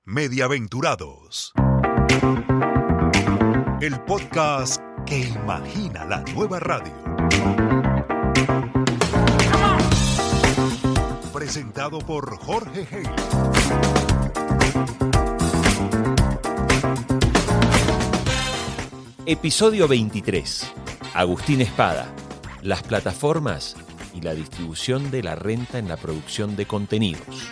Mediaventurados, el podcast que imagina la nueva radio. Presentado por Jorge Hey. Episodio 23. Agustín Espada. Las plataformas y la distribución de la renta en la producción de contenidos.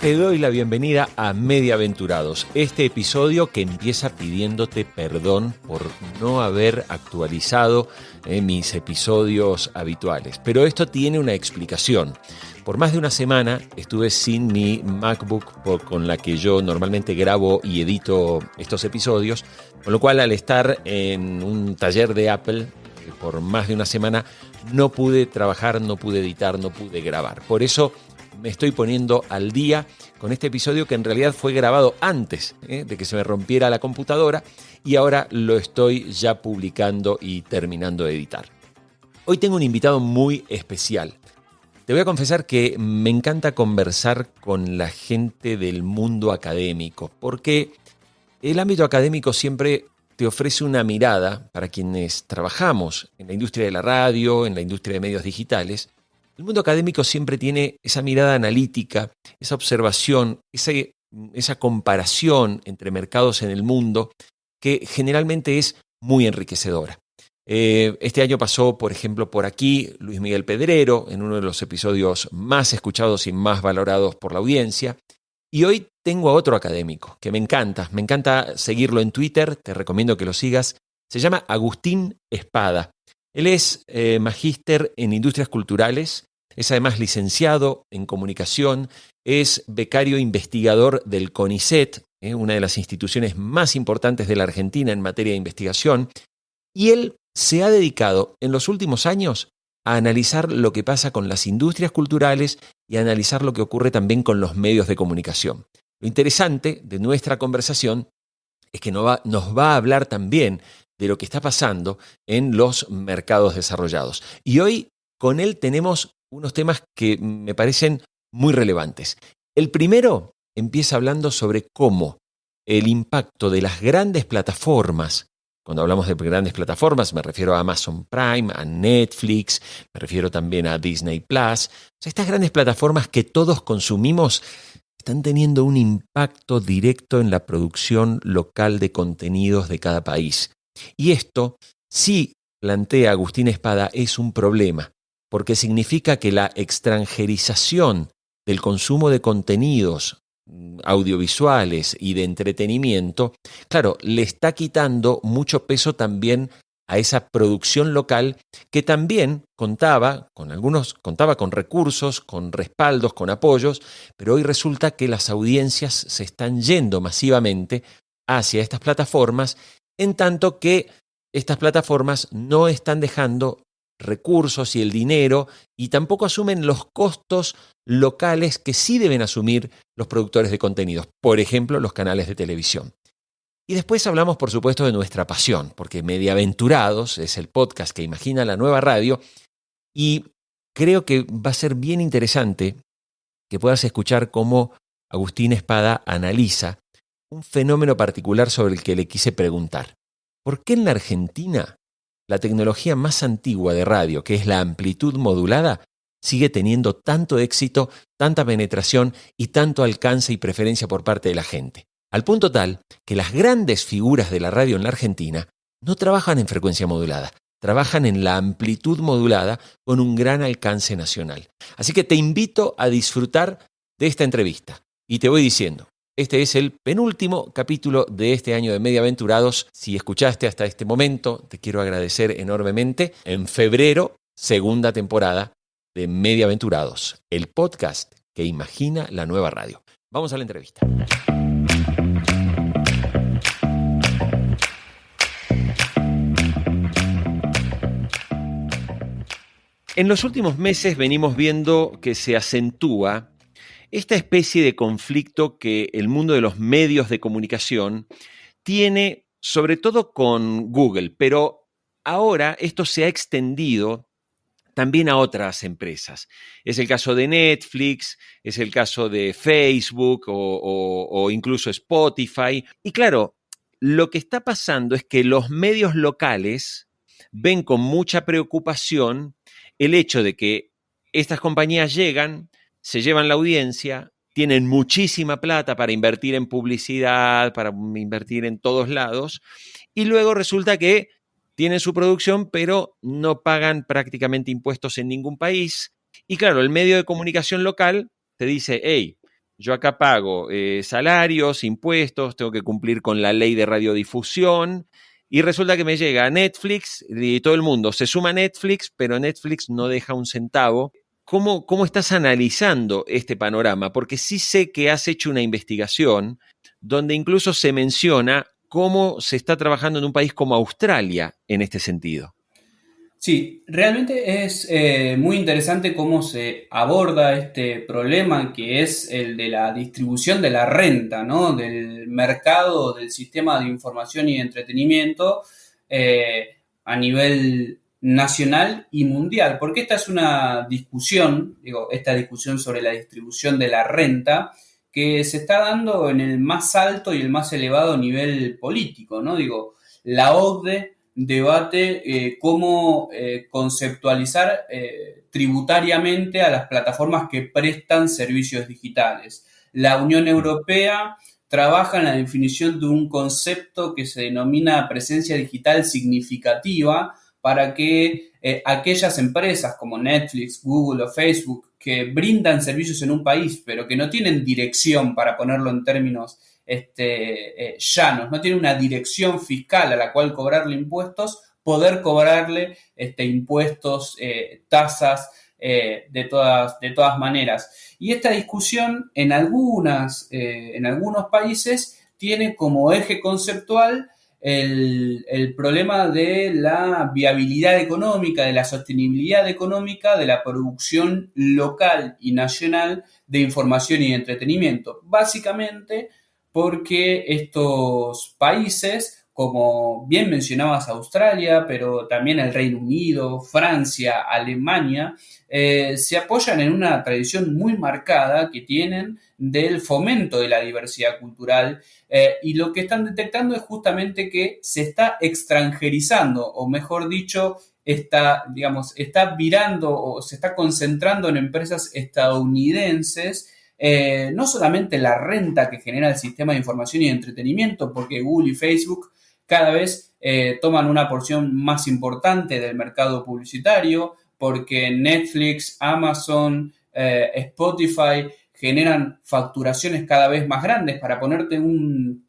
Te doy la bienvenida a Mediaventurados, este episodio que empieza pidiéndote perdón por no haber actualizado mis episodios habituales. Pero esto tiene una explicación. Por más de una semana estuve sin mi MacBook con la que yo normalmente grabo y edito estos episodios, con lo cual al estar en un taller de Apple por más de una semana no pude trabajar, no pude editar, no pude grabar. Por eso me estoy poniendo al día con este episodio que en realidad fue grabado antes de que se me rompiera la computadora y ahora lo estoy ya publicando y terminando de editar. Hoy tengo un invitado muy especial. Te voy a confesar que me encanta conversar con la gente del mundo académico, porque el ámbito académico siempre te ofrece una mirada para quienes trabajamos en la industria de la radio, en la industria de medios digitales. El mundo académico siempre tiene esa mirada analítica, esa observación, esa comparación entre mercados en el mundo que generalmente es muy enriquecedora. Este año pasó, por ejemplo, por aquí Luis Miguel Pedrero en uno de los episodios más escuchados y más valorados por la audiencia. Y hoy tengo a otro académico que me encanta seguirlo en Twitter, te recomiendo que lo sigas. Se llama Agustín Espada. Él es magíster en Industrias Culturales, es además licenciado en Comunicación, es becario investigador del CONICET, una de las instituciones más importantes de la Argentina en materia de investigación, y él se ha dedicado en los últimos años a analizar lo que pasa con las industrias culturales y a analizar lo que ocurre también con los medios de comunicación. Lo interesante de nuestra conversación es que nos va a hablar también de lo que está pasando en los mercados desarrollados. Y hoy con él tenemos unos temas que me parecen muy relevantes. El primero empieza hablando sobre cómo el impacto de las grandes plataformas, cuando hablamos de grandes plataformas me refiero a Amazon Prime, a Netflix, me refiero también a Disney Plus. Estas grandes plataformas que todos consumimos están teniendo un impacto directo en la producción local de contenidos de cada país. Y esto, sí, plantea Agustín Espada, es un problema, porque significa que la extranjerización del consumo de contenidos audiovisuales y de entretenimiento, claro, le está quitando mucho peso también a esa producción local que también contaba con recursos, con respaldos, con apoyos, pero hoy resulta que las audiencias se están yendo masivamente hacia estas plataformas, en tanto que estas plataformas no están dejando recursos y el dinero y tampoco asumen los costos locales que sí deben asumir los productores de contenidos, por ejemplo, los canales de televisión. Y después hablamos, por supuesto, de nuestra pasión, porque Mediaventurados es el podcast que imagina la nueva radio y creo que va a ser bien interesante que puedas escuchar cómo Agustín Espada analiza un fenómeno particular sobre el que le quise preguntar. ¿Por qué en la Argentina la tecnología más antigua de radio, que es la amplitud modulada, sigue teniendo tanto éxito, tanta penetración y tanto alcance y preferencia por parte de la gente? Al punto tal que las grandes figuras de la radio en la Argentina no trabajan en frecuencia modulada, trabajan en la amplitud modulada con un gran alcance nacional. Así que te invito a disfrutar de esta entrevista y te voy diciendo, este es el penúltimo capítulo de este año de Mediaventurados. Si escuchaste hasta este momento, te quiero agradecer enormemente. En febrero, segunda temporada de Mediaventurados, el podcast que imagina la nueva radio. Vamos a la entrevista. En los últimos meses venimos viendo que se acentúa esta especie de conflicto que el mundo de los medios de comunicación tiene, sobre todo con Google, pero ahora esto se ha extendido también a otras empresas. Es el caso de Netflix, es el caso de Facebook o incluso Spotify. Y claro, lo que está pasando es que los medios locales ven con mucha preocupación el hecho de que estas compañías llegan, se llevan la audiencia, tienen muchísima plata para invertir en publicidad, para invertir en todos lados, y luego resulta que tienen su producción, pero no pagan prácticamente impuestos en ningún país. Y claro, el medio de comunicación local te dice, hey, yo acá pago salarios, impuestos, tengo que cumplir con la ley de radiodifusión, y resulta que me llega a Netflix y todo el mundo se suma a Netflix, pero Netflix no deja un centavo. ¿Cómo estás analizando este panorama? Porque sí sé que has hecho una investigación donde incluso se menciona cómo se está trabajando en un país como Australia en este sentido. Sí, realmente es muy interesante cómo se aborda este problema que es el de la distribución de la renta, ¿no? Del mercado, del sistema de información y entretenimiento a nivel nacional y mundial, porque esta es una discusión, esta discusión sobre la distribución de la renta que se está dando en el más alto y el más elevado nivel político, ¿no? La OCDE debate cómo conceptualizar tributariamente a las plataformas que prestan servicios digitales. La Unión Europea trabaja en la definición de un concepto que se denomina presencia digital significativa para que aquellas empresas como Netflix, Google o Facebook que brindan servicios en un país pero que no tienen dirección, para ponerlo en términos llanos, no tiene una dirección fiscal a la cual cobrarle impuestos, poder cobrarle impuestos, tasas, de todas maneras. Y esta discusión en algunos países tiene como eje conceptual el problema de la viabilidad económica, de la sostenibilidad económica de la producción local y nacional de información y entretenimiento. Básicamente porque estos países, como bien mencionabas Australia, pero también el Reino Unido, Francia, Alemania, se apoyan en una tradición muy marcada que tienen del fomento de la diversidad cultural, y lo que están detectando es justamente que se está extranjerizando, o mejor dicho, está virando o se está concentrando en empresas estadounidenses. No solamente la renta que genera el sistema de información y de entretenimiento, porque Google y Facebook cada vez toman una porción más importante del mercado publicitario, porque Netflix, Amazon, Spotify generan facturaciones cada vez más grandes. Para ponerte un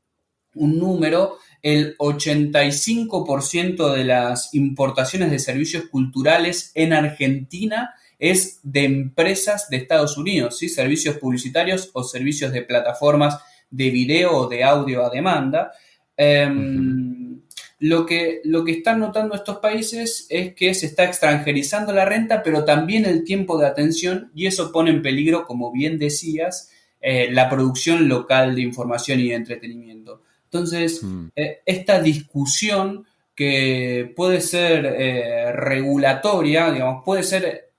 número, el 85% de las importaciones de servicios culturales en Argentina es de empresas de Estados Unidos, ¿sí? Servicios publicitarios o servicios de plataformas de video o de audio a demanda. Lo que están notando estos países es que se está extranjerizando la renta, pero también el tiempo de atención, y eso pone en peligro, como bien decías, la producción local de información y de entretenimiento. Entonces, esta discusión que puede ser regulatoria, puede ser,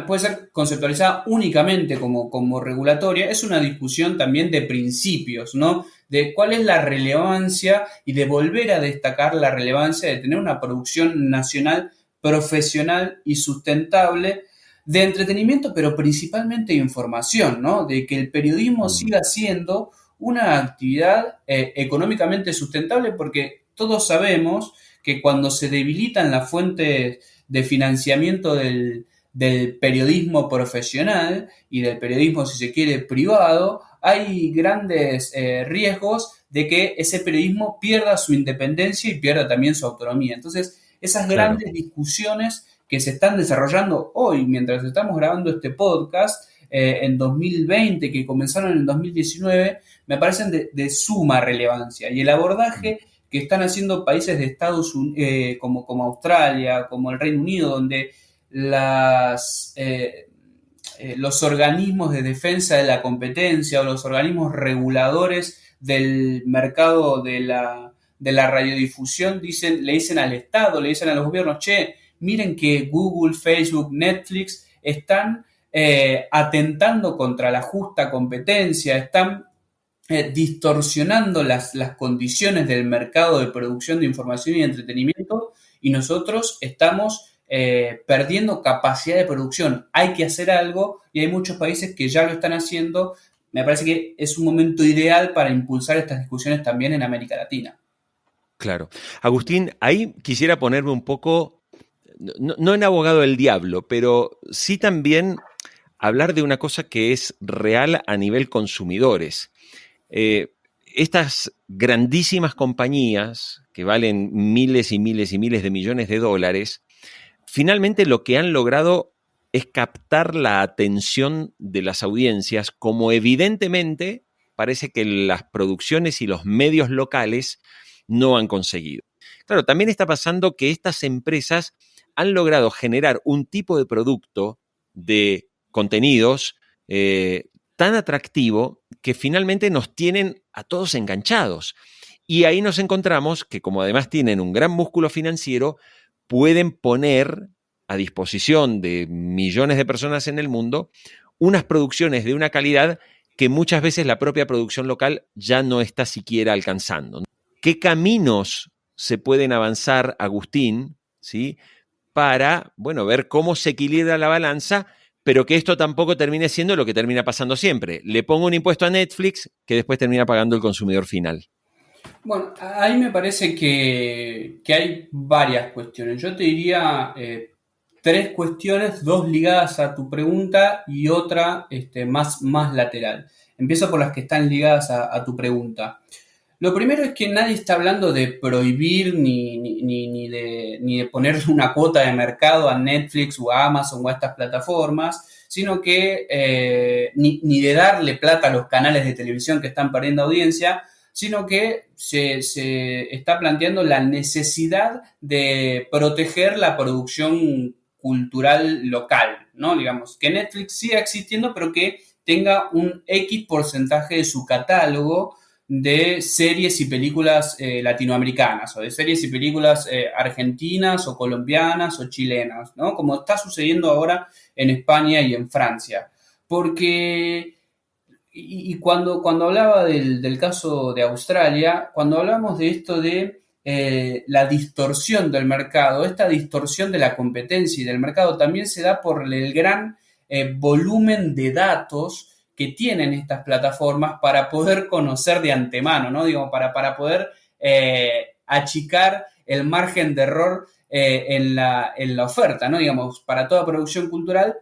puede ser conceptualizada únicamente como regulatoria, es una discusión también de principios, ¿no? De cuál es la relevancia y de volver a destacar la relevancia de tener una producción nacional profesional y sustentable de entretenimiento, pero principalmente de información, ¿no? De que el periodismo siga siendo una actividad económicamente sustentable, porque todos sabemos que cuando se debilitan las fuentes de financiamiento del periodismo profesional y del periodismo, si se quiere, privado, hay grandes riesgos de que ese periodismo pierda su independencia y pierda también su autonomía. Entonces, esas grandes discusiones que se están desarrollando hoy, mientras estamos grabando este podcast, en 2020, que comenzaron en 2019, me parecen de suma relevancia. Y el abordaje que están haciendo países de Estados Unidos, como Australia, como el Reino Unido, donde los organismos de defensa de la competencia o los organismos reguladores del mercado de de la radiodifusión le dicen al Estado, le dicen a los gobiernos, che, miren que Google, Facebook, Netflix están atentando contra la justa competencia, están distorsionando las condiciones del mercado de producción de información y entretenimiento, y nosotros estamos perdiendo capacidad de producción. Hay que hacer algo y hay muchos países que ya lo están haciendo. Me parece que es un momento ideal para impulsar estas discusiones también en América Latina. Claro. Agustín, ahí quisiera ponerme un poco, no en abogado del diablo, pero sí también hablar de una cosa que es real a nivel consumidores. Estas grandísimas compañías que valen miles y miles y miles de millones de dólares, finalmente lo que han logrado es captar la atención de las audiencias, como evidentemente parece que las producciones y los medios locales no han conseguido. Claro, también está pasando que estas empresas han logrado generar un tipo de producto de contenidos tan atractivo que finalmente nos tienen a todos enganchados. Y ahí nos encontramos que, como además tienen un gran músculo financiero, pueden poner a disposición de millones de personas en el mundo unas producciones de una calidad que muchas veces la propia producción local ya no está siquiera alcanzando. ¿Qué caminos se pueden avanzar, Agustín, ¿sí?, para, bueno, ver cómo se equilibra la balanza, pero que esto tampoco termine siendo lo que termina pasando siempre? Le pongo un impuesto a Netflix que después termina pagando el consumidor final. Bueno, ahí me parece que hay varias cuestiones. Yo te diría tres cuestiones, dos ligadas a tu pregunta y otra más lateral. Empiezo por las que están ligadas a tu pregunta. Lo primero es que nadie está hablando de prohibir ni de poner una cuota de mercado a Netflix o a Amazon o a estas plataformas, sino que ni de darle plata a los canales de televisión que están perdiendo audiencia, sino que se está planteando la necesidad de proteger la producción cultural local, ¿no? Digamos, que Netflix siga existiendo, pero que tenga un X porcentaje de su catálogo de series y películas latinoamericanas, o de series y películas argentinas o colombianas o chilenas, ¿no? Como está sucediendo ahora en España y en Francia. Porque, y cuando hablaba del caso de Australia, cuando hablamos de esto de la distorsión del mercado, esta distorsión de la competencia y del mercado también se da por el gran volumen de datos que tienen estas plataformas para poder conocer de antemano, ¿no? Digo, para poder achicar el margen de error en la oferta, ¿no? Digamos, para toda producción cultural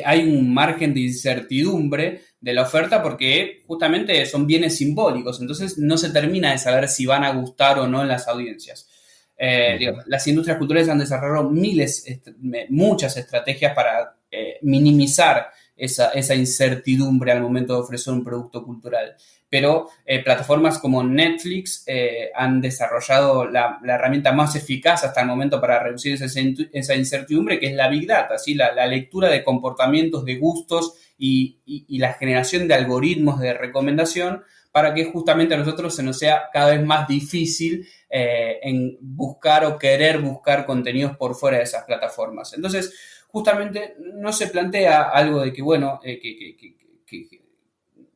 hay un margen de incertidumbre de la oferta porque justamente son bienes simbólicos, entonces no se termina de saber si van a gustar o no en las audiencias. Las industrias culturales han desarrollado muchas estrategias para minimizar esa incertidumbre al momento de ofrecer un producto cultural. Pero plataformas como Netflix han desarrollado la herramienta más eficaz hasta el momento para reducir esa incertidumbre, que es la Big Data, ¿sí? La lectura de comportamientos, de gustos y la generación de algoritmos de recomendación para que justamente a nosotros se nos sea cada vez más difícil en buscar o querer buscar contenidos por fuera de esas plataformas. Entonces, justamente no se plantea algo de que, bueno, que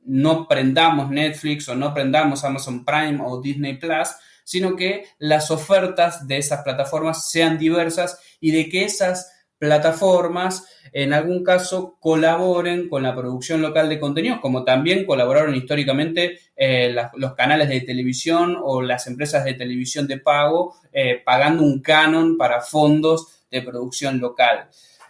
no prendamos Netflix o no prendamos Amazon Prime o Disney Plus, sino que las ofertas de esas plataformas sean diversas y de que esas plataformas en algún caso colaboren con la producción local de contenidos, como también colaboraron históricamente los canales de televisión o las empresas de televisión de pago, pagando un canon para fondos de producción local.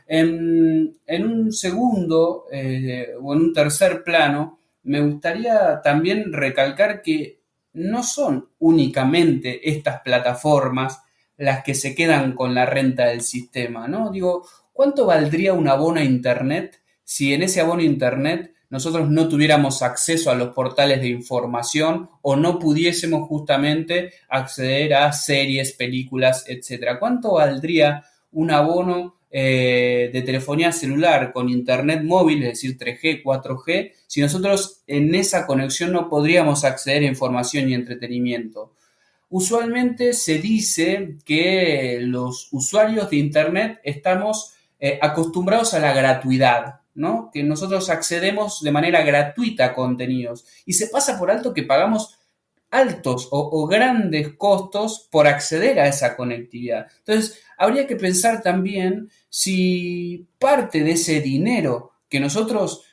En un segundo o en un tercer plano, me gustaría también recalcar que no son únicamente estas plataformas las que se quedan con la renta del sistema, ¿no? Digo, ¿cuánto valdría un abono a Internet si en ese abono a Internet nosotros no tuviéramos acceso a los portales de información o no pudiésemos justamente acceder a series, películas, etcétera? ¿Cuánto valdría un abono de telefonía celular con internet móvil, es decir, 3G, 4G, si nosotros en esa conexión no podríamos acceder a información y entretenimiento? usualmente se dice que los usuarios de Internet estamos acostumbrados a la gratuidad, ¿no? Que nosotros accedemos de manera gratuita a contenidos y se pasa por alto que pagamos altos o grandes costos por acceder a esa conectividad. Entonces, habría que pensar también si parte de ese dinero que nosotros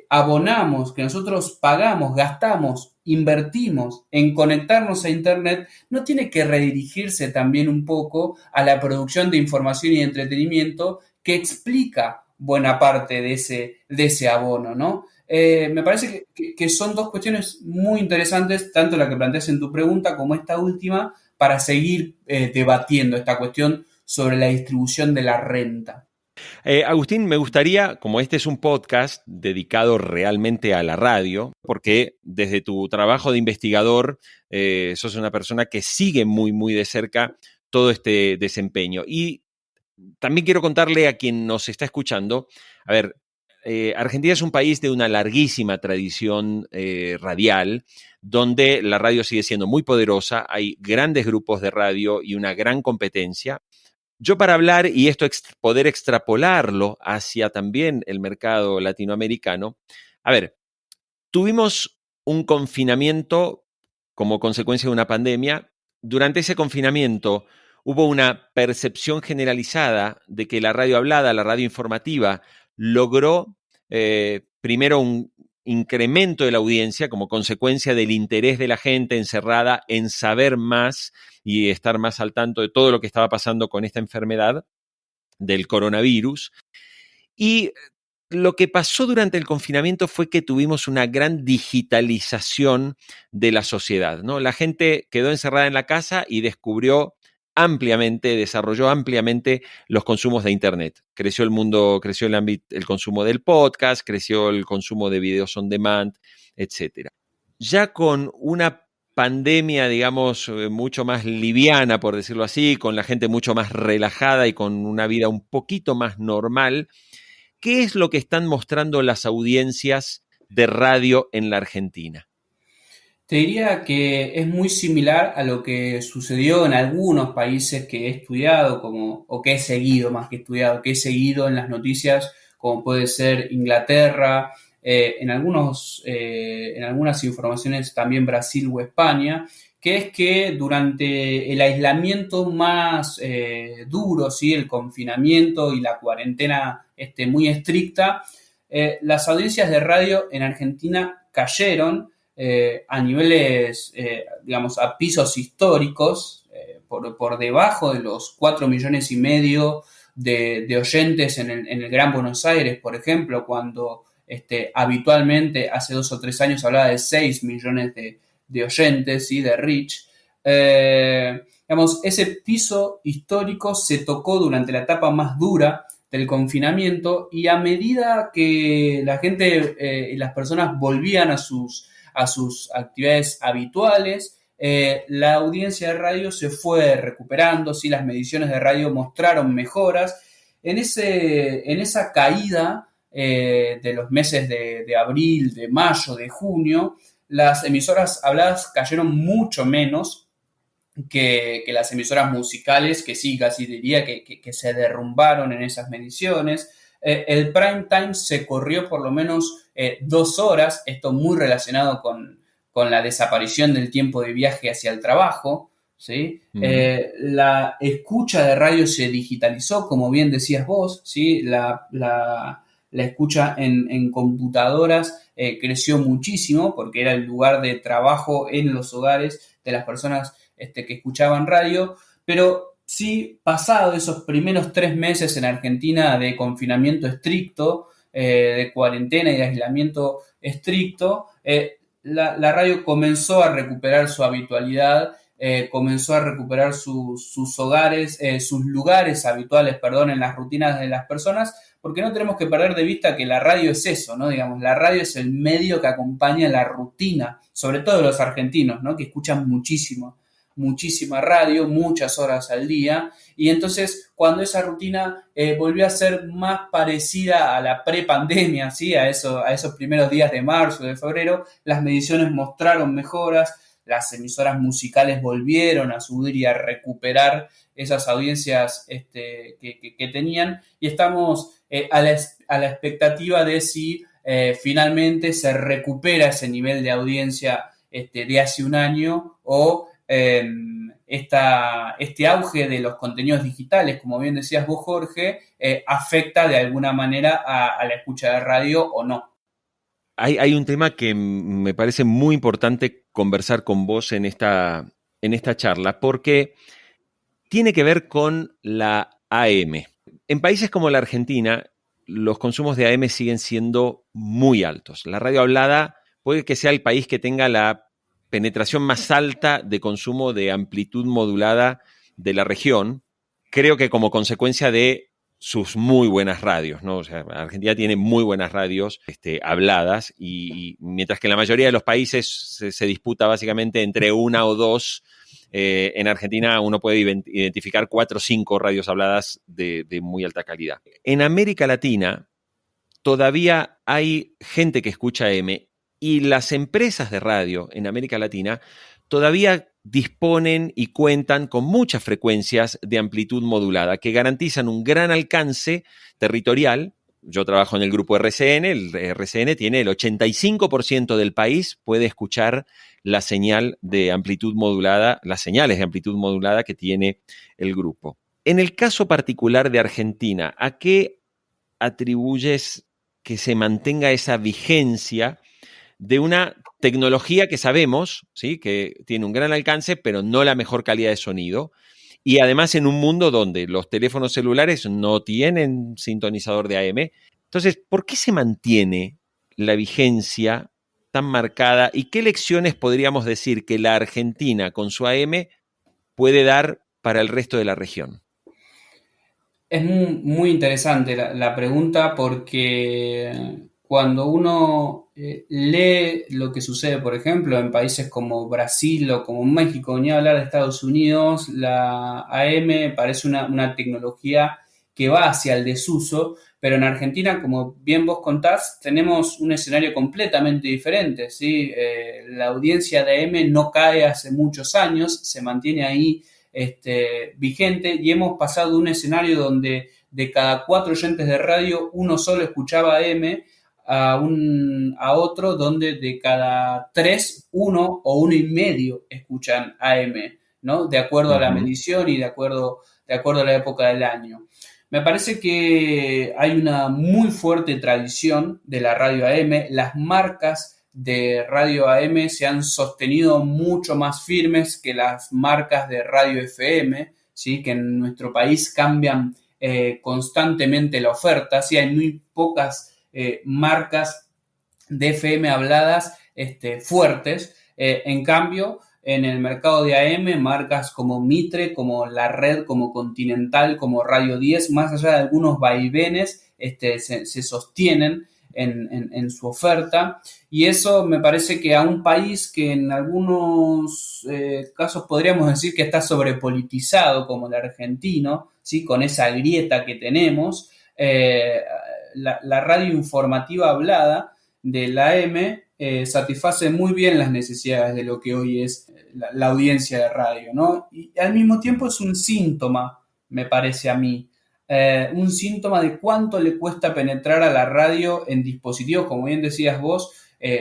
abonamos, que nosotros pagamos, gastamos, invertimos en conectarnos a Internet, no tiene que redirigirse también un poco a la producción de información y entretenimiento que explica buena parte de ese abono, ¿no? Me parece que son dos cuestiones muy interesantes, tanto la que planteas en tu pregunta como esta última, para seguir debatiendo esta cuestión sobre la distribución de la renta. Agustín, me gustaría, como este es un podcast dedicado realmente a la radio, porque desde tu trabajo de investigador sos una persona que sigue muy, muy de cerca todo este desempeño. Y también quiero contarle a quien nos está escuchando, a ver, Argentina es un país de una larguísima tradición radial, donde la radio sigue siendo muy poderosa, hay grandes grupos de radio y una gran competencia. Yo para hablar y esto poder extrapolarlo hacia también el mercado latinoamericano, a ver, tuvimos un confinamiento como consecuencia de una pandemia. Durante ese confinamiento hubo una percepción generalizada de que la radio hablada, la radio informativa, logró primero un incremento de la audiencia como consecuencia del interés de la gente encerrada en saber más y estar más al tanto de todo lo que estaba pasando con esta enfermedad del coronavirus. Y lo que pasó durante el confinamiento fue que tuvimos una gran digitalización de la sociedad, ¿no? La gente quedó encerrada en la casa y descubrió ampliamente, desarrolló ampliamente los consumos de Internet. Creció el mundo, creció el consumo del podcast, creció el consumo de videos on demand, etc. Ya con una pandemia, digamos, mucho más liviana, por decirlo así, con la gente mucho más relajada y con una vida un poquito más normal, ¿qué es lo que están mostrando las audiencias de radio en la Argentina? Te diría que es muy similar a lo que sucedió en algunos países que he estudiado, o que he seguido más que estudiado, que he seguido en las noticias, como puede ser Inglaterra, en algunas informaciones también Brasil o España, que es que durante el aislamiento más duro, ¿sí? El confinamiento y la cuarentena muy estricta, las audiencias de radio en Argentina cayeron a niveles, digamos, a pisos históricos, por debajo de los 4,5 millones de oyentes en el Gran Buenos Aires, por ejemplo, cuando habitualmente hace 2 o 3 años hablaba de 6 millones de oyentes, ¿sí? De reach. Digamos, ese piso histórico se tocó durante la etapa más dura del confinamiento y a medida que la gente y las personas volvían a sus actividades habituales, la audiencia de radio se fue recuperando, ¿sí? Las mediciones de radio mostraron mejoras. En esa caída de los meses de abril, de mayo, de junio, las emisoras habladas cayeron mucho menos que las emisoras musicales, que sí, casi diría que se derrumbaron en esas mediciones. El prime time se corrió por lo menos 2 horas, esto muy relacionado con la desaparición del tiempo de viaje hacia el trabajo, ¿sí? La escucha de radio se digitalizó, como bien decías vos, ¿sí? La escucha en computadoras creció muchísimo porque era el lugar de trabajo en los hogares de las personas que escuchaban radio, pero sí, pasado esos primeros 3 meses en Argentina de confinamiento estricto, de cuarentena y de aislamiento estricto, la radio comenzó a recuperar su habitualidad, comenzó a recuperar sus hogares, sus lugares habituales, perdón, en las rutinas de las personas, porque no tenemos que perder de vista que la radio es eso, ¿no? Digamos, la radio es el medio que acompaña la rutina, sobre todo de los argentinos, ¿no? Que escuchan muchísima radio, muchas horas al día, y entonces cuando esa rutina volvió a ser más parecida a la prepandemia, ¿sí? a esos primeros días de marzo, de febrero, las mediciones mostraron mejoras, las emisoras musicales volvieron a subir y a recuperar esas audiencias que tenían, y estamos a la expectativa de si finalmente se recupera ese nivel de audiencia de hace un año, o este auge de los contenidos digitales, como bien decías vos, Jorge, afecta de alguna manera a la escucha de radio o no. Hay un tema que me parece muy importante conversar con vos en esta charla, porque tiene que ver con la AM. En países como la Argentina, los consumos de AM siguen siendo muy altos. La radio hablada puede que sea el país que tenga la penetración más alta de consumo de amplitud modulada de la región, creo que como consecuencia de sus muy buenas radios, ¿no? O sea, Argentina tiene muy buenas radios habladas, y mientras que en la mayoría de los países se disputa básicamente entre una o dos, en Argentina uno puede identificar 4 o 5 radios habladas de muy alta calidad. En América Latina todavía hay gente que escucha AM, y las empresas de radio en América Latina todavía disponen y cuentan con muchas frecuencias de amplitud modulada que garantizan un gran alcance territorial. Yo trabajo en el grupo RCN, el RCN tiene el 85% del país puede escuchar la señal de amplitud modulada, las señales de amplitud modulada que tiene el grupo. En el caso particular de Argentina, ¿a qué atribuyes que se mantenga esa vigencia de una tecnología que sabemos, ¿sí?, que tiene un gran alcance, pero no la mejor calidad de sonido? Y además en un mundo donde los teléfonos celulares no tienen sintonizador de AM. Entonces, ¿por qué se mantiene la vigencia tan marcada? ¿Y qué lecciones podríamos decir que la Argentina con su AM puede dar para el resto de la región? Es muy interesante la pregunta, porque cuando uno lee lo que sucede, por ejemplo, en países como Brasil o como México, ni hablar de Estados Unidos, la AM parece una tecnología que va hacia el desuso, pero en Argentina, como bien vos contás, tenemos un escenario completamente diferente, ¿sí? La audiencia de AM no cae hace muchos años, se mantiene ahí vigente, y hemos pasado de un escenario donde de cada 4 oyentes de radio, uno solo escuchaba AM, a otro donde de cada 3, uno o uno y medio escuchan AM, ¿no? De acuerdo a la medición y de acuerdo a la época del año. Me parece que hay una muy fuerte tradición de la radio AM. Las marcas de radio AM se han sostenido mucho más firmes que las marcas de radio FM, ¿sí?, que en nuestro país cambian constantemente la oferta. Sí, hay muy pocas marcas de FM habladas fuertes. En cambio, en el mercado de AM, marcas como Mitre, como La Red, como Continental, como Radio 10, más allá de algunos vaivenes, se sostienen en su oferta, y eso me parece que a un país que en algunos casos podríamos decir que está sobrepolitizado, como el argentino, ¿sí?, con esa grieta que tenemos, la radio informativa hablada de la AM satisface muy bien las necesidades de lo que hoy es la audiencia de radio, ¿no? Y al mismo tiempo es un síntoma, me parece a mí, un síntoma de cuánto le cuesta penetrar a la radio en dispositivos, como bien decías vos,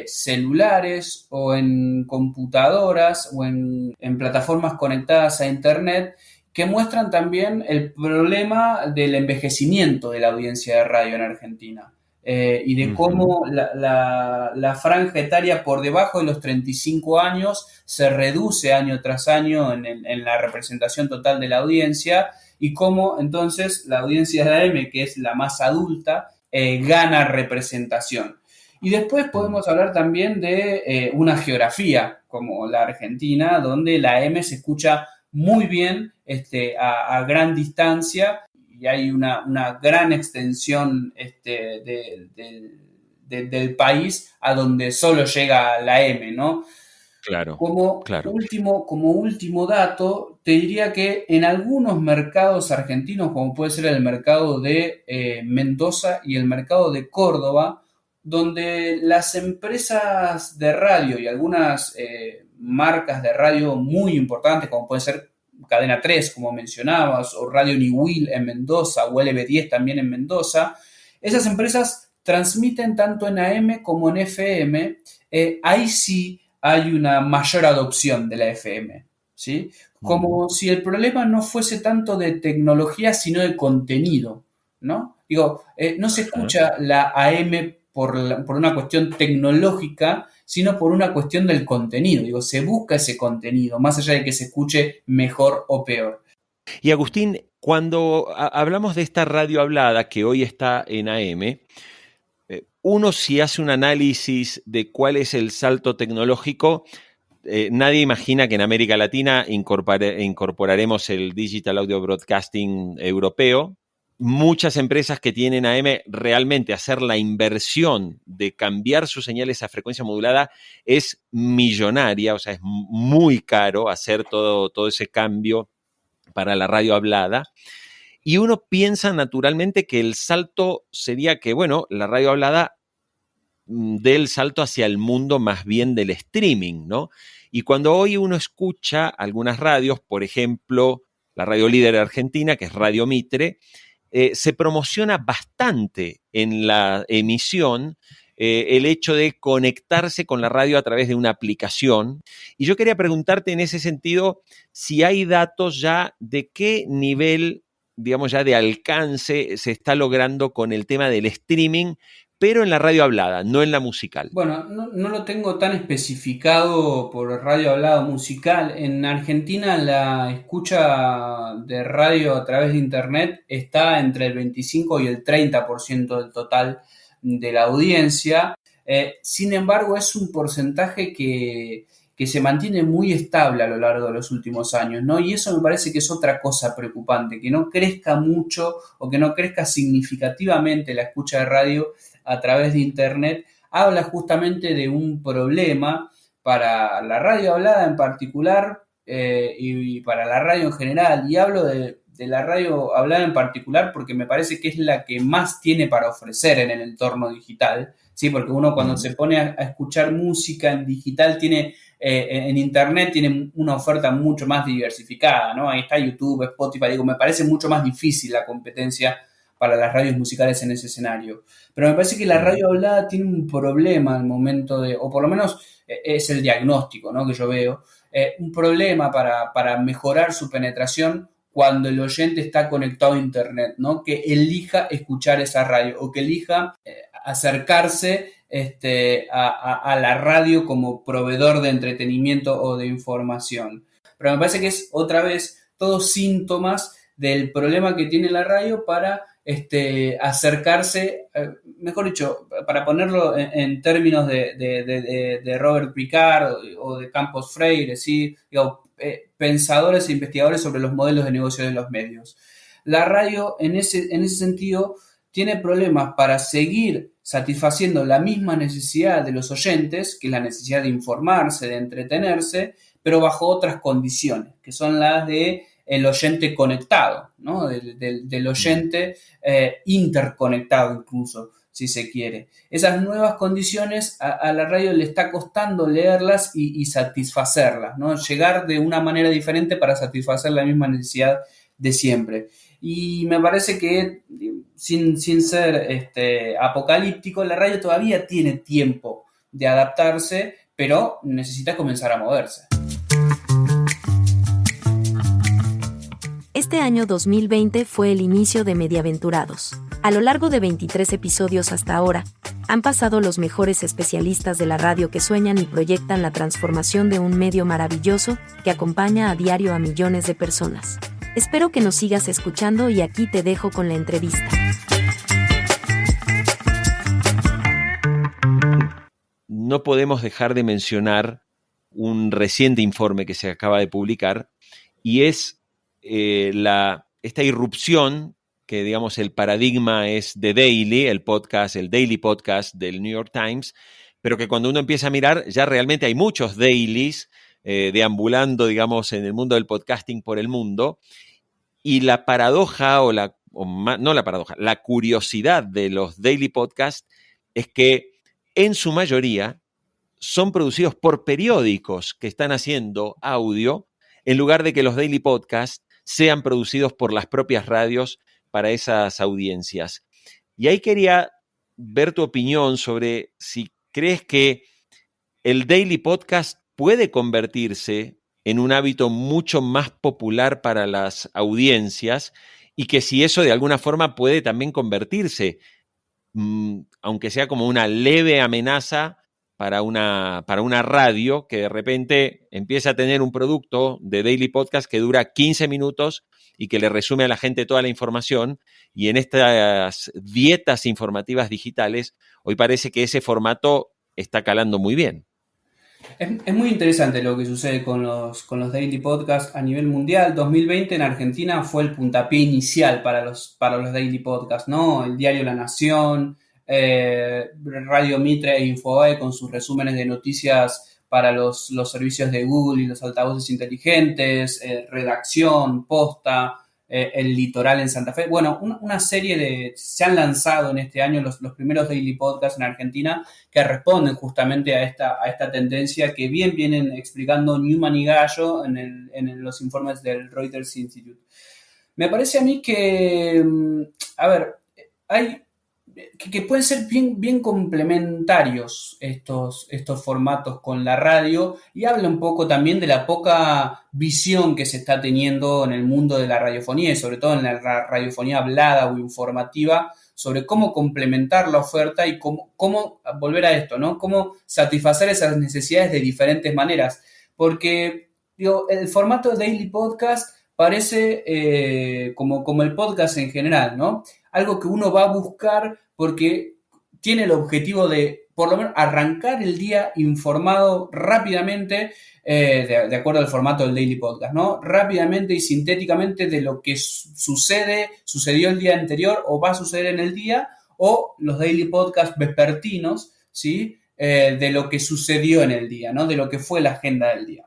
celulares o en computadoras o en plataformas conectadas a internet, que muestran también el problema del envejecimiento de la audiencia de radio en Argentina. Y de cómo la franja etaria por debajo de los 35 años se reduce año tras año en la representación total de la audiencia, y cómo entonces la audiencia de AM, que es la más adulta, gana representación. Y después podemos hablar también de una geografía como la Argentina, donde la AM se escucha muy bien a gran distancia, y hay una gran extensión del país a donde solo llega la M, ¿no? Claro, Como último dato, te diría que en algunos mercados argentinos, como puede ser el mercado de Mendoza y el mercado de Córdoba, donde las empresas de radio y algunas marcas de radio muy importantes, como puede ser Cadena 3, como mencionabas, o Radio Niwil en Mendoza, o LB10 también en Mendoza, esas empresas transmiten tanto en AM como en FM. Ahí sí hay una mayor adopción de la FM, ¿sí? Como si el problema no fuese tanto de tecnología, sino de contenido, ¿no? Digo, no se escucha la AM por una cuestión tecnológica, sino por una cuestión del contenido. Digo, se busca ese contenido, más allá de que se escuche mejor o peor. Y Agustín, cuando hablamos de esta radio hablada que hoy está en AM, uno si hace un análisis de cuál es el salto tecnológico, nadie imagina que en América Latina incorporaremos el Digital Audio Broadcasting europeo. Muchas empresas que tienen AM realmente hacer la inversión de cambiar sus señales a frecuencia modulada es millonaria, o sea, es muy caro hacer todo ese cambio para la radio hablada. Y uno piensa naturalmente que el salto sería que, bueno, la radio hablada dé el salto hacia el mundo más bien del streaming, ¿no? Y cuando hoy uno escucha algunas radios, por ejemplo, la radio líder argentina, que es Radio Mitre, se promociona bastante en la emisión el hecho de conectarse con la radio a través de una aplicación. Y yo quería preguntarte en ese sentido si hay datos ya de qué nivel, digamos, ya de alcance se está logrando con el tema del streaming, pero en la radio hablada, no en la musical. Bueno, no lo tengo tan especificado por radio hablada musical. En Argentina la escucha de radio a través de internet está entre el 25 y el 30% del total de la audiencia. Sin embargo, es un porcentaje que se mantiene muy estable a lo largo de los últimos años, ¿no? Y eso me parece que es otra cosa preocupante, que no crezca mucho o que no crezca significativamente la escucha de radio a través de internet, habla justamente de un problema para la radio hablada en particular y para la radio en general. Y hablo de la radio hablada en particular porque me parece que es la que más tiene para ofrecer en el entorno digital, ¿sí? Porque uno cuando se pone a escuchar música en digital en internet tiene una oferta mucho más diversificada, ¿no? Ahí está YouTube, Spotify, digo, me parece mucho más difícil la competencia para las radios musicales en ese escenario. Pero me parece que la radio hablada tiene un problema al momento de, o por lo menos es el diagnóstico, ¿no?, que yo veo, un problema para mejorar su penetración cuando el oyente está conectado a internet, ¿no?, que elija escuchar esa radio o que elija acercarse a la radio como proveedor de entretenimiento o de información. Pero me parece que es otra vez todos síntomas del problema que tiene la radio para acercarse, mejor dicho, para ponerlo en términos de Robert Picard o de Campos Freire, ¿sí? Digo, pensadores e investigadores sobre los modelos de negocio de los medios. La radio, en ese sentido, tiene problemas para seguir satisfaciendo la misma necesidad de los oyentes, que es la necesidad de informarse, de entretenerse, pero bajo otras condiciones, que son las de el oyente conectado, ¿no?, del oyente interconectado incluso, si se quiere. Esas nuevas condiciones a la radio le está costando leerlas y satisfacerlas, ¿no?, llegar de una manera diferente para satisfacer la misma necesidad de siempre. Y me parece que, sin ser apocalíptico, la radio todavía tiene tiempo de adaptarse, pero necesita comenzar a moverse. Este año 2020 fue el inicio de Mediaventurados. A lo largo de 23 episodios hasta ahora, han pasado los mejores especialistas de la radio que sueñan y proyectan la transformación de un medio maravilloso que acompaña a diario a millones de personas. Espero que nos sigas escuchando y aquí te dejo con la entrevista. No podemos dejar de mencionar un reciente informe que se acaba de publicar y es esta irrupción que, digamos, el paradigma es The Daily, el daily podcast del New York Times, pero que cuando uno empieza a mirar ya realmente hay muchos dailies deambulando, digamos, en el mundo del podcasting por el mundo, y la paradoja la curiosidad de los daily podcasts es que en su mayoría son producidos por periódicos que están haciendo audio, en lugar de que los daily podcasts sean producidos por las propias radios para esas audiencias. Y ahí quería ver tu opinión sobre si crees que el daily podcast puede convertirse en un hábito mucho más popular para las audiencias y que si eso de alguna forma puede también convertirse, aunque sea como una leve amenaza para una radio que de repente empieza a tener un producto de daily podcast que dura 15 minutos y que le resume a la gente toda la información, y en estas dietas informativas digitales hoy parece que ese formato está calando muy bien. Es muy interesante lo que sucede con los daily podcasts a nivel mundial. 2020 en Argentina fue el puntapié inicial para los daily podcasts, ¿no? El diario La Nación, Radio Mitre e Infobae con sus resúmenes de noticias para los servicios de Google y los altavoces inteligentes, Redacción, Posta, El Litoral en Santa Fe. Bueno, una serie se han lanzado en este año los primeros daily podcasts en Argentina que responden justamente a esta tendencia que bien vienen explicando Newman y Gallo en los informes del Reuters Institute. Me parece a mí que, hay que pueden ser bien complementarios estos formatos con la radio, y habla un poco también de la poca visión que se está teniendo en el mundo de la radiofonía y sobre todo en la radiofonía hablada o informativa, sobre cómo complementar la oferta y cómo volver a esto, ¿no? Cómo satisfacer esas necesidades de diferentes maneras. Porque, el formato de daily podcast parece como el podcast en general, ¿no? Algo que uno va a buscar porque tiene el objetivo de, por lo menos, arrancar el día informado rápidamente, de acuerdo al formato del daily podcast, ¿no? Rápidamente y sintéticamente de lo que sucedió el día anterior o va a suceder en el día, o los daily podcasts vespertinos, ¿sí? De lo que sucedió en el día, ¿no? De lo que fue la agenda del día.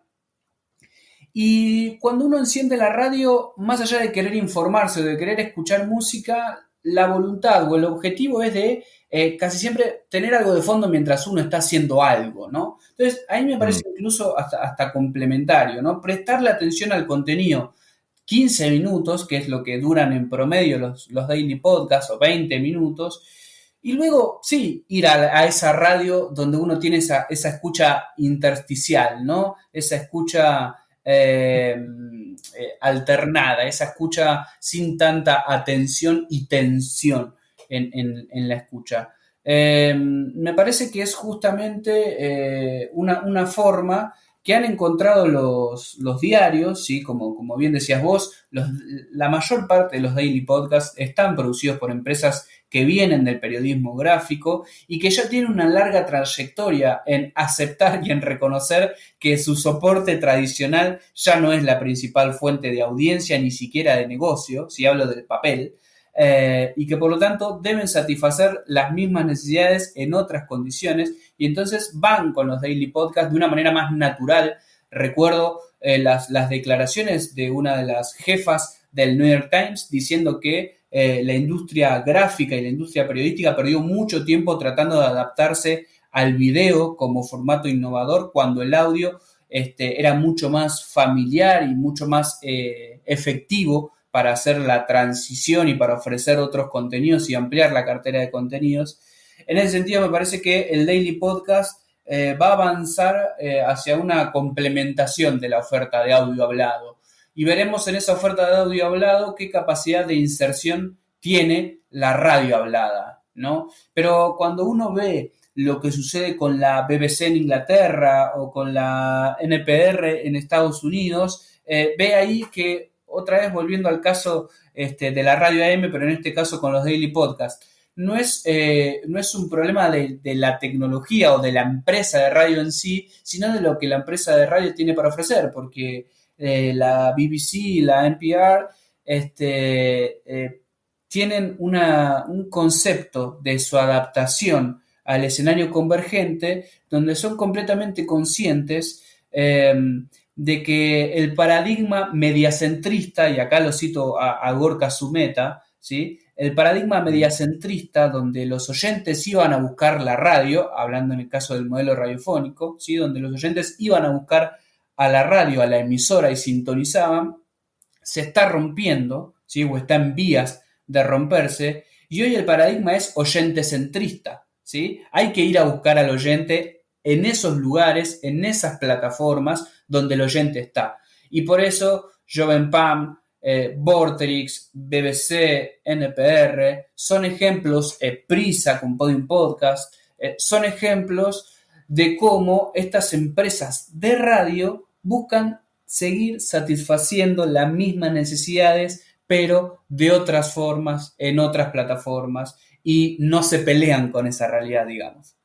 Y cuando uno enciende la radio, más allá de querer informarse o de querer escuchar música, la voluntad o el objetivo es de casi siempre tener algo de fondo mientras uno está haciendo algo, ¿no? Entonces, ahí me parece incluso hasta complementario, ¿no? Prestarle atención al contenido. 15 minutos, que es lo que duran en promedio los daily podcasts, o 20 minutos, y luego, sí, ir a esa radio donde uno tiene esa escucha intersticial, ¿no? Esa escucha alternada, esa escucha sin tanta atención y tensión en la escucha. Me parece que es justamente una forma que han encontrado los diarios, ¿sí? Como bien decías vos, la mayor parte de los daily podcasts están producidos por empresas que vienen del periodismo gráfico y que ya tienen una larga trayectoria en aceptar y en reconocer que su soporte tradicional ya no es la principal fuente de audiencia, ni siquiera de negocio, si hablo del papel, y que por lo tanto deben satisfacer las mismas necesidades en otras condiciones, y entonces van con los daily podcasts de una manera más natural. Recuerdo las declaraciones de una de las jefas del New York Times diciendo que la industria gráfica y la industria periodística perdió mucho tiempo tratando de adaptarse al video como formato innovador, cuando el audio era mucho más familiar y mucho más efectivo para hacer la transición y para ofrecer otros contenidos y ampliar la cartera de contenidos. En ese sentido, me parece que el daily podcast va a avanzar hacia una complementación de la oferta de audio hablado. Y veremos en esa oferta de audio hablado qué capacidad de inserción tiene la radio hablada, ¿no? Pero cuando uno ve lo que sucede con la BBC en Inglaterra o con la NPR en Estados Unidos, ve ahí que, otra vez volviendo al caso de la radio AM, pero en este caso con los daily podcasts, no es un problema de la tecnología o de la empresa de radio en sí, sino de lo que la empresa de radio tiene para ofrecer, porque la BBC y la NPR tienen un concepto de su adaptación al escenario convergente, donde son completamente conscientes de que el paradigma mediacentrista, y acá lo cito a Gorka Sumeta, ¿sí? el paradigma mediacentrista, donde los oyentes iban a buscar la radio, hablando en el caso del modelo radiofónico, ¿sí? Donde los oyentes iban a buscar a la radio, a la emisora y sintonizaban, se está rompiendo, ¿sí? O está en vías de romperse, y hoy el paradigma es oyentecentrista, ¿sí? Hay que ir a buscar al oyente en esos lugares, en esas plataformas donde el oyente está. Y por eso Jovenpam, Vorterix, BBC, NPR, son ejemplos, Prisa con Podium Podcast, son ejemplos de cómo estas empresas de radio buscan seguir satisfaciendo las mismas necesidades, pero de otras formas, en otras plataformas, y no se pelean con esa realidad, digamos.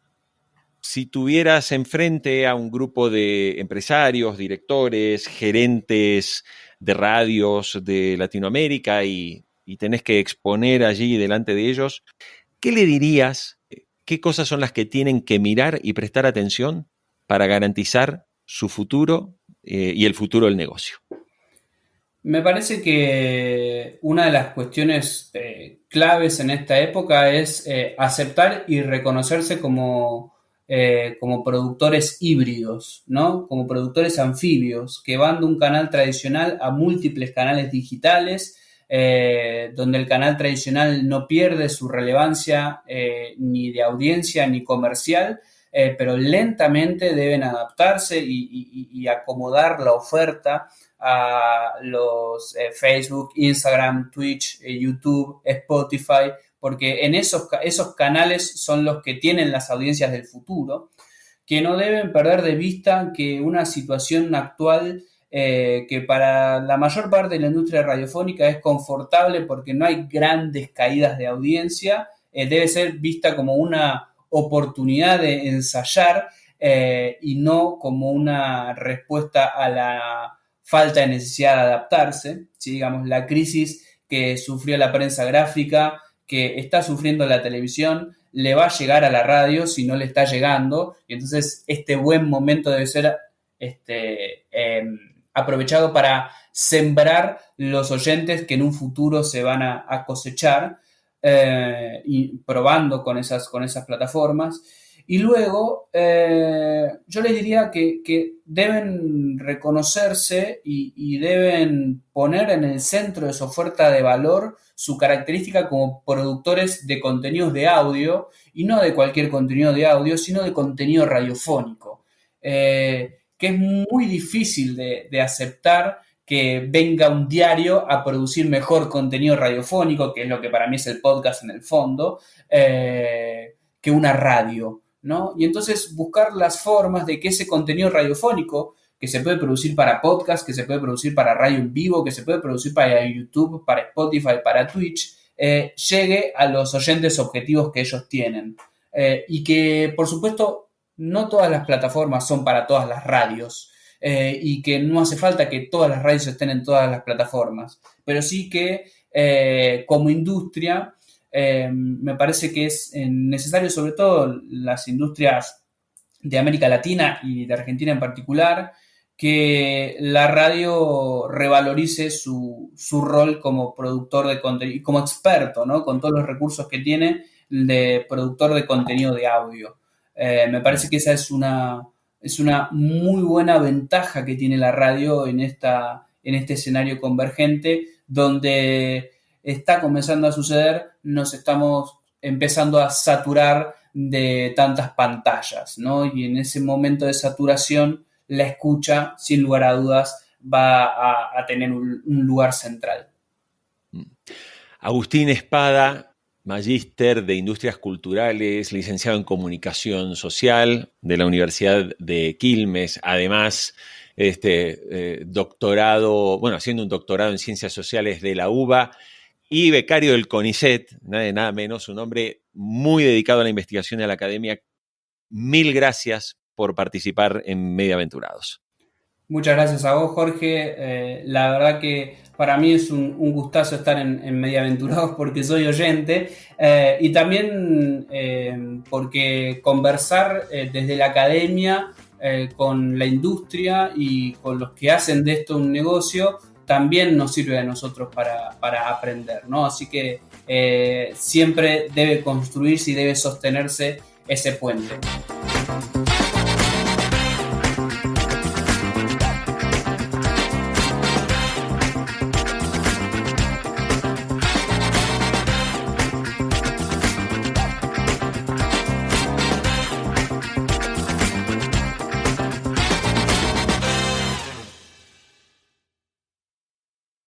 Si tuvieras enfrente a un grupo de empresarios, directores, gerentes de radios de Latinoamérica y tenés que exponer allí delante de ellos, ¿qué le dirías? ¿Qué cosas son las que tienen que mirar y prestar atención para garantizar su futuro y el futuro del negocio? Me parece que una de las cuestiones claves en esta época es aceptar y reconocerse como productores híbridos, ¿no? Como productores anfibios, que van de un canal tradicional a múltiples canales digitales, donde el canal tradicional no pierde su relevancia ni de audiencia ni comercial, pero lentamente deben adaptarse y acomodar la oferta a los Facebook, Instagram, Twitch, YouTube, Spotify, porque en esos canales son los que tienen las audiencias del futuro, que no deben perder de vista que una situación actual que para la mayor parte de la industria radiofónica es confortable porque no hay grandes caídas de audiencia, debe ser vista como una oportunidad de ensayar y no como una respuesta a la falta de necesidad de adaptarse, ¿sí? Digamos, la crisis que sufrió la prensa gráfica, que está sufriendo la televisión, le va a llegar a la radio si no le está llegando, y entonces este buen momento debe ser aprovechado para sembrar los oyentes que en un futuro se van a cosechar, y probando con esas plataformas. Y luego yo les diría que deben reconocerse y deben poner en el centro de su oferta de valor su característica como productores de contenidos de audio, y no de cualquier contenido de audio, sino de contenido radiofónico, que es muy difícil de aceptar que venga un diario a producir mejor contenido radiofónico, que es lo que para mí es el podcast en el fondo, que una radio, ¿no? Y entonces buscar las formas de que ese contenido radiofónico, que se puede producir para podcast, que se puede producir para radio en vivo, que se puede producir para YouTube, para Spotify, para Twitch, llegue a los oyentes objetivos que ellos tienen. Y que, por supuesto, no todas las plataformas son para todas las radios, y que no hace falta que todas las radios estén en todas las plataformas, pero sí que como industria me parece que es necesario, sobre todo las industrias de América Latina y de Argentina en particular, que la radio revalorice su rol como productor de contenido y como experto, ¿no? Con todos los recursos que tiene de productor de contenido de audio. Me parece que esa es una muy buena ventaja que tiene la radio en este escenario convergente, donde está comenzando a suceder, nos estamos empezando a saturar de tantas pantallas, ¿no? Y en ese momento de saturación, la escucha, sin lugar a dudas, va a tener un lugar central. Agustín Espada, magíster de Industrias Culturales, licenciado en Comunicación Social de la Universidad de Quilmes, además doctorado, haciendo un doctorado en Ciencias Sociales de la UBA y becario del CONICET, nada menos, un hombre muy dedicado a la investigación y a la academia. Mil gracias por participar en Mediaventurados. Muchas gracias a vos, Jorge. La verdad que para mí es un gustazo estar en Mediaventurados porque soy oyente, y también porque conversar desde la academia con la industria y con los que hacen de esto un negocio también nos sirve a nosotros para aprender, ¿no? Así que siempre debe construirse y debe sostenerse ese puente.